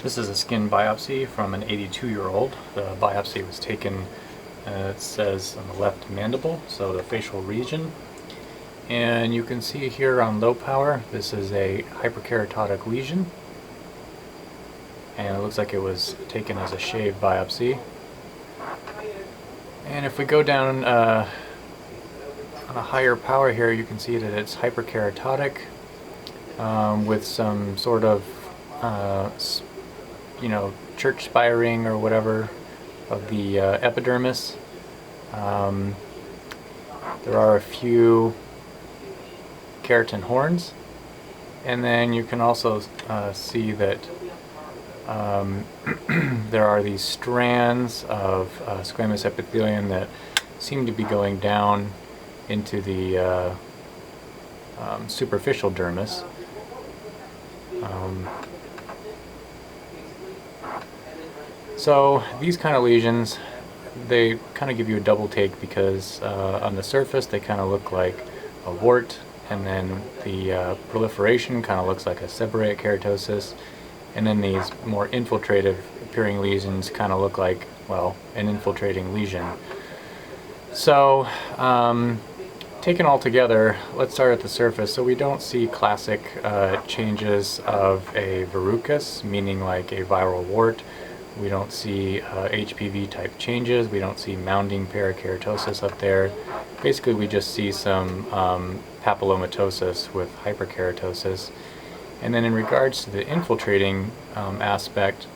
This is a skin biopsy from an 82-year-old. The biopsy was taken, it says, on the left mandible, so the facial region. And you can see here on low power, this is a hyperkeratotic lesion. And it looks like it was taken as a shave biopsy. And if we go down on a higher power here, you can see that it's hyperkeratotic with some sort of church spiring or whatever of the epidermis. There are a few keratin horns, and then you can also see that there are these strands of squamous epithelium that seem to be going down into the superficial dermis. So these kind of lesions, they kind of give you a double take because on the surface they kind of look like a wart, and then the proliferation kind of looks like a seborrheic keratosis, and then these more infiltrative appearing lesions kind of look like, well, an infiltrating lesion. So taken all together, let's start at the surface. So we don't see classic changes of a verrucous, meaning like a viral wart. We don't see HPV type changes. We don't see mounding parakeratosis up there. Basically, we just see some papillomatosis with hyperkeratosis. And then in regards to the infiltrating aspect,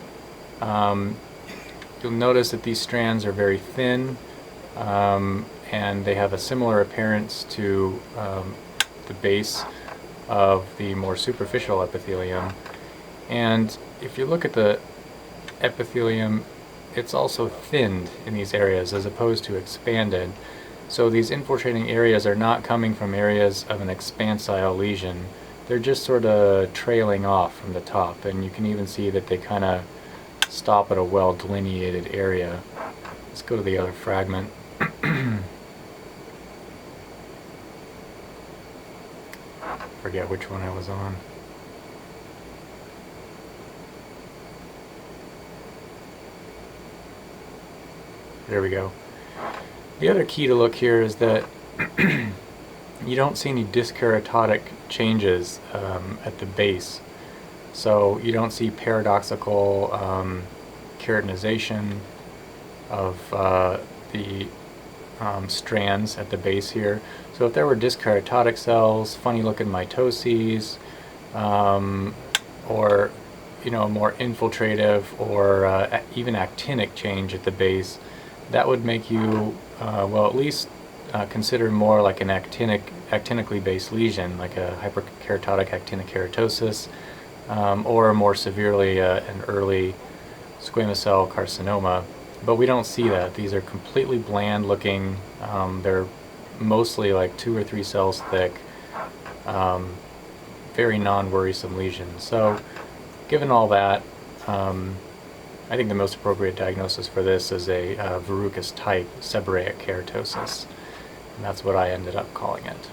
you'll notice that these strands are very thin, and they have a similar appearance to the base of the more superficial epithelium. And if you look at the epithelium, it's also thinned in these areas as opposed to expanded. So these infiltrating areas are not coming from areas of an expansile lesion. They're just sort of trailing off from the top, and you can even see that they kind of stop at a well delineated area. Let's go to the other fragment. Forget which one I was on. There we go. The other key to look here is that you don't see any dyskeratotic changes at the base. So you don't see paradoxical keratinization of the strands at the base here. So if there were dyskeratotic cells, funny looking mitoses, or more infiltrative or even actinic change at the base, that would make you, well, at least consider more like an actinically based lesion, like a hyperkeratotic actinic keratosis, or more severely an early squamous cell carcinoma. But we don't see that. These are completely bland looking. They're mostly like 2 or 3 cells thick, very non-worrisome lesions. So given all that, I think the most appropriate diagnosis for this is a verrucous type seborrheic keratosis, and that's what I ended up calling it.